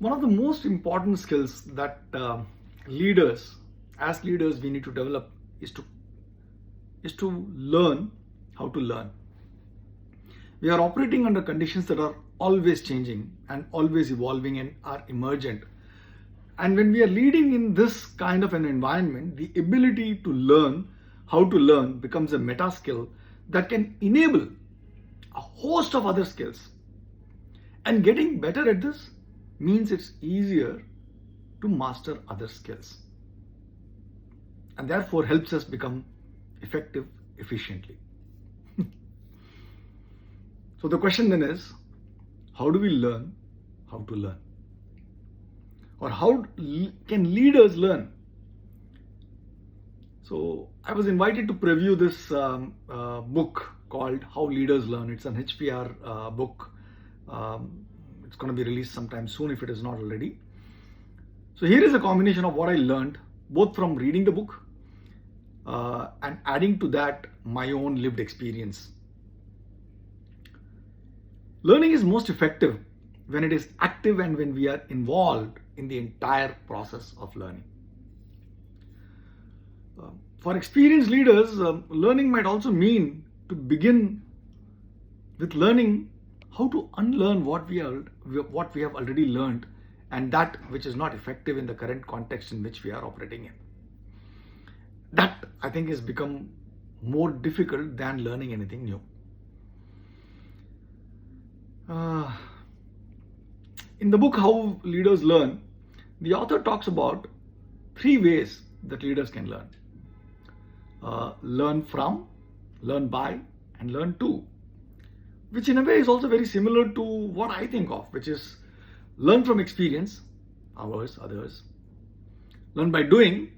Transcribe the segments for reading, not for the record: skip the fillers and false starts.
One of the most important skills that leaders, as leaders, we need to develop is to learn how to learn. We are operating under conditions that are always changing and always evolving and are emergent. And when we are leading in this kind of an environment, the ability to learn how to learn becomes a meta skill that can enable a host of other skills. And getting better at this means it's easier to master other skills. And therefore helps us become effective efficiently. So the question then is, how do we learn how to learn? Or how can leaders learn? So I was invited to preview this book called How Leaders Learn. It's an HBR book. It's going to be released sometime soon if it is not already. So here is a combination of what I learned both from reading the book and adding to that my own lived experience. Learning is most effective when it is active and when we are involved in the entire process of learning. For experienced leaders, learning might also mean to begin with learning how to unlearn what we have already learned and that which is not effective in the current context in which we are operating in. That, I think, has become more difficult than learning anything new. In the book How Leaders Learn, the author talks about 3 ways that leaders can learn. Learn from, learn by, and learn to, which in a way is also very similar to what I think of, which is learn from experience, ours, others, learn by doing,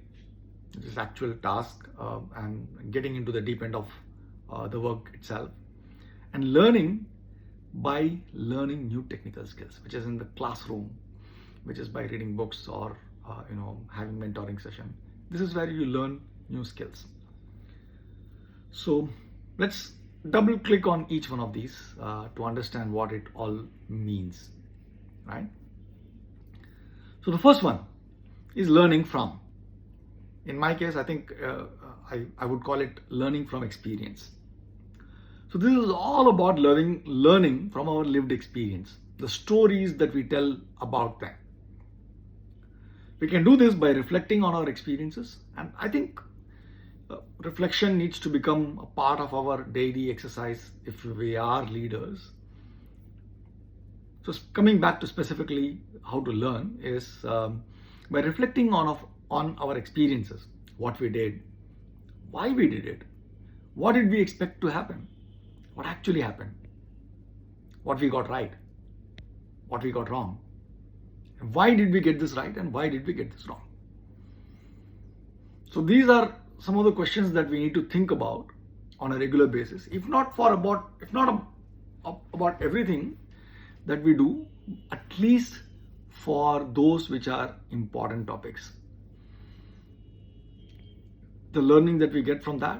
which is actual task and getting into the deep end of the work itself, and learning by learning new technical skills, which is in the classroom, which is by reading books or having mentoring session. This is where you learn new skills. So let's double click on each one of these to understand what it all means, right? So the first one is learning from. In my case, I think I would call it learning from experience. So this is all about learning from our lived experience, the stories that we tell about them. We can do this by reflecting on our experiences, and I think reflection needs to become a part of our daily exercise if we are leaders. So coming back to specifically how to learn is by reflecting on our experiences, what we did, why we did it, what did we expect to happen, what actually happened, what we got right, what we got wrong, and why did we get this right and why did we get this wrong. So these are some of the questions that we need to think about on a regular basis, if not about everything that we do, at least for those which are important topics. The learning that we get from that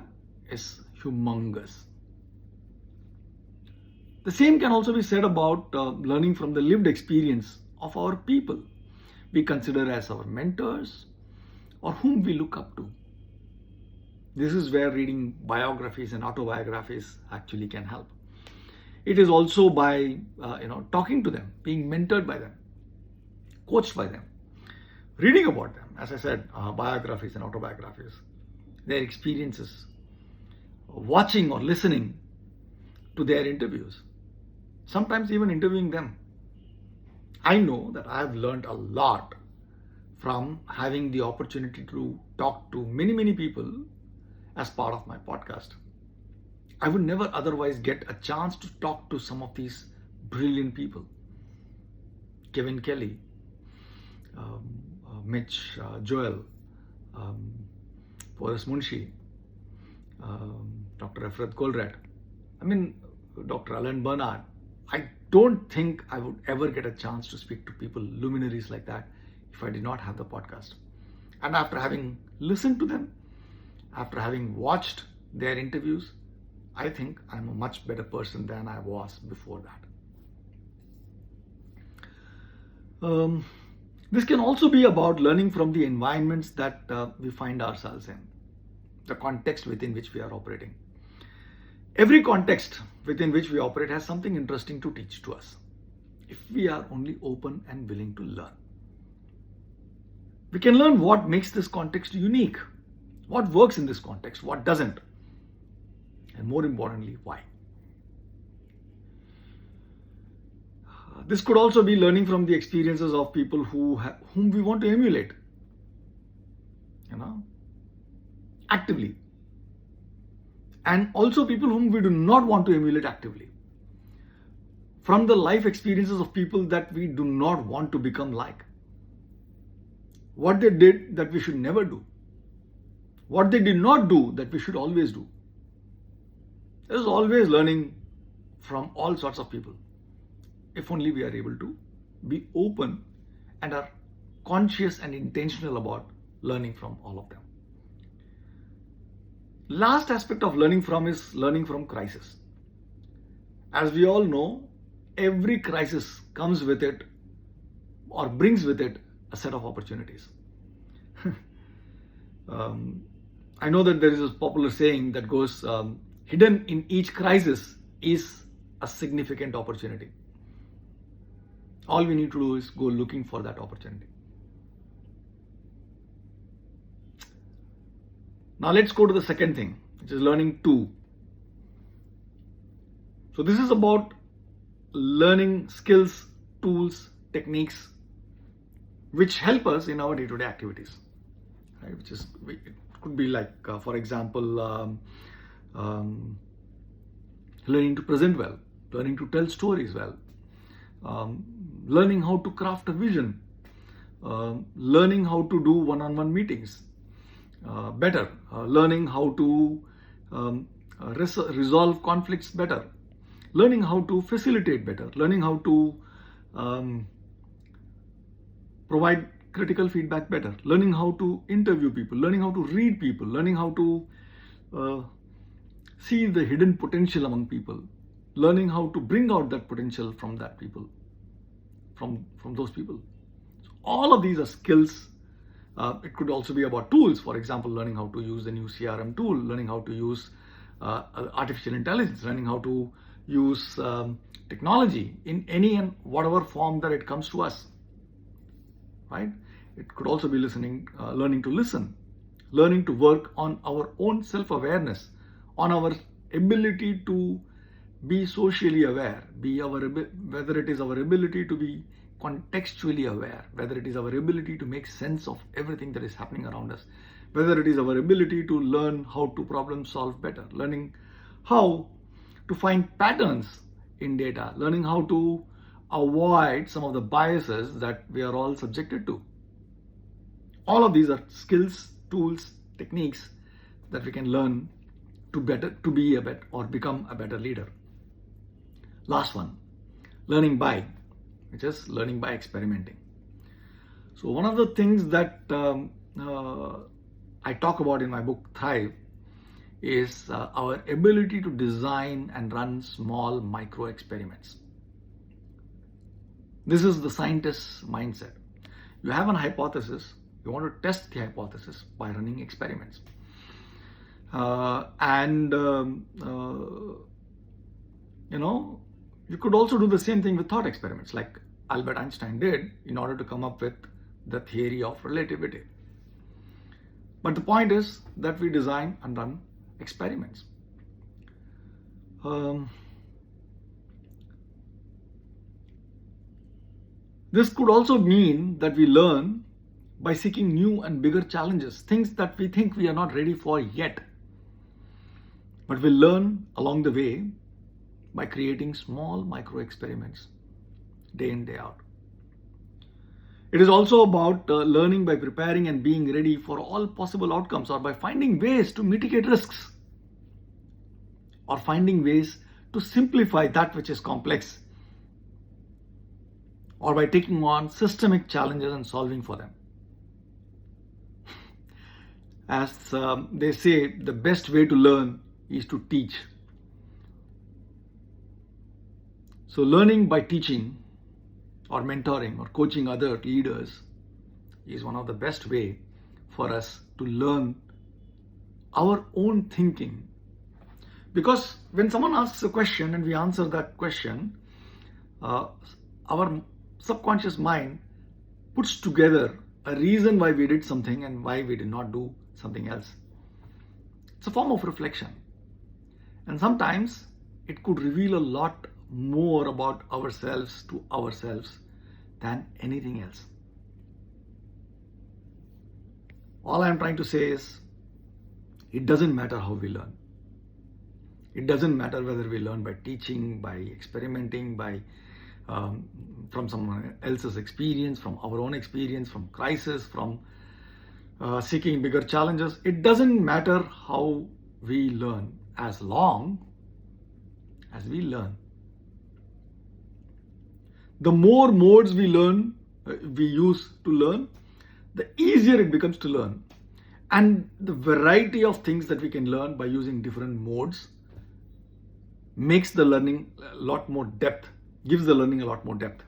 is humongous. The same can also be said about learning from the lived experience of our people we consider as our mentors or whom we look up to. This is where reading biographies and autobiographies actually can help. It is also by talking to them, being mentored by them, coached by them, reading about them, as I said, biographies and autobiographies, their experiences, watching or listening to their interviews, sometimes even interviewing them. I know that I have learned a lot from having the opportunity to talk to many people as part of my podcast. I would never otherwise get a chance to talk to some of these brilliant people. Kevin Kelly, Mitch, Joel, Forrest Munshi, Dr. Efrath Goldratt, Dr. Alan Bernard. I don't think I would ever get a chance to speak to people, luminaries like that, if I did not have the podcast. And after having listened to them, after having watched their interviews, I think I'm a much better person than I was before Um, this can also be about learning from the environments that we find ourselves in, the context within which we are operating. Every context within which we operate has something interesting to teach to us, if we are only open and willing to learn. We can learn what makes this context unique, what works in this context, what doesn't, and more importantly, why. This could also be learning from the experiences of people whom we want to emulate, actively. And also people whom we do not want to emulate actively. From the life experiences of people that we do not want to become like. What they did that we should never do. What they did not do that we should always do. There is always learning from all sorts of people, if only we are able to be open and are conscious and intentional about learning from all of them. Last aspect of learning from is learning from crisis. As we all know, every crisis comes with it or brings with it a set of opportunities. I know that there is a popular saying that goes, hidden in each crisis is a significant opportunity. All we need to do is go looking for that opportunity. Now let's go to the second thing, which is learning to. So this is about learning skills, tools, techniques, which help us in our day-to-day activities. Right? It could be like, for example, learning to present well, learning to tell stories well, learning how to craft a vision, learning how to do one-on-one meetings better, learning how to resolve conflicts better, learning how to facilitate better, learning how to provide critical feedback better, learning how to interview people, learning how to read people, learning how to see the hidden potential among people, learning how to bring out that potential from that people, from those people. So all of these are skills. It could also be about tools. For example, learning how to use the new CRM tool, learning how to use artificial intelligence, learning how to use technology in any and whatever form that it comes to us. Right? It could also be learning to listen, learning to work on our own self-awareness, on our ability to be socially aware, whether it is our ability to be contextually aware, whether it is our ability to make sense of everything that is happening around us, whether it is our ability to learn how to problem solve better, learning how to find patterns in data, learning how to avoid some of the biases that we are all subjected to. All of these are skills, tools, techniques that we can learn to be a better or become a better leader. Last one, learning by, which is learning by experimenting. So one of the things that I talk about in my book Thrive is our ability to design and run small micro experiments. This is the scientist's mindset. You have an hypothesis, you want to test the hypothesis by running experiments. You could also do the same thing with thought experiments, like Albert Einstein did in order to come up with the theory of relativity. But the point is that we design and run experiments. This could also mean that we learn by seeking new and bigger challenges, things that we think we are not ready for yet. But we learn along the way by creating small micro experiments day in, day out. It is also about learning by preparing and being ready for all possible outcomes, or by finding ways to mitigate risks, or finding ways to simplify that which is complex, or by taking on systemic challenges and solving for them. As they say, the best way to learn is to teach. So learning by teaching or mentoring or coaching other leaders is one of the best way for us to learn our own thinking. Because when someone asks a question and we answer that question, our subconscious mind puts together a reason why we did something and why we did not do something else. It's a form of reflection. And sometimes it could reveal a lot more about ourselves to ourselves than anything else. All I'm trying to say is, it doesn't matter how we learn. It doesn't matter whether we learn by teaching, by experimenting, by from someone else's experience, from our own experience, from crisis, from seeking bigger challenges. It doesn't matter how we learn as long as we learn. The more modes we use to learn, the easier it becomes to learn. And the variety of things that we can learn by using different modes makes the learning a lot more depth, gives the learning a lot more depth.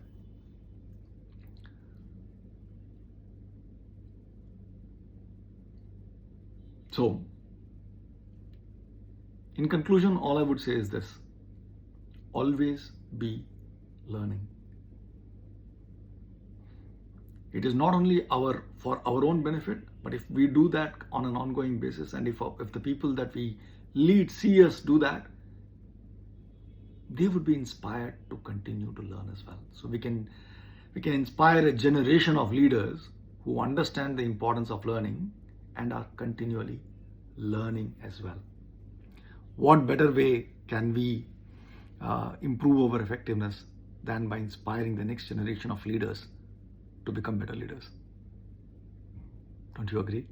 So, in conclusion, all I would say is this: always be learning. It is not only for our own benefit, but if we do that on an ongoing basis, and if the people that we lead see us do that, they would be inspired to continue to learn as well. So we can inspire a generation of leaders who understand the importance of learning and are continually learning as well. What better way can we improve our effectiveness than by inspiring the next generation of leaders to become better leaders? Don't you agree?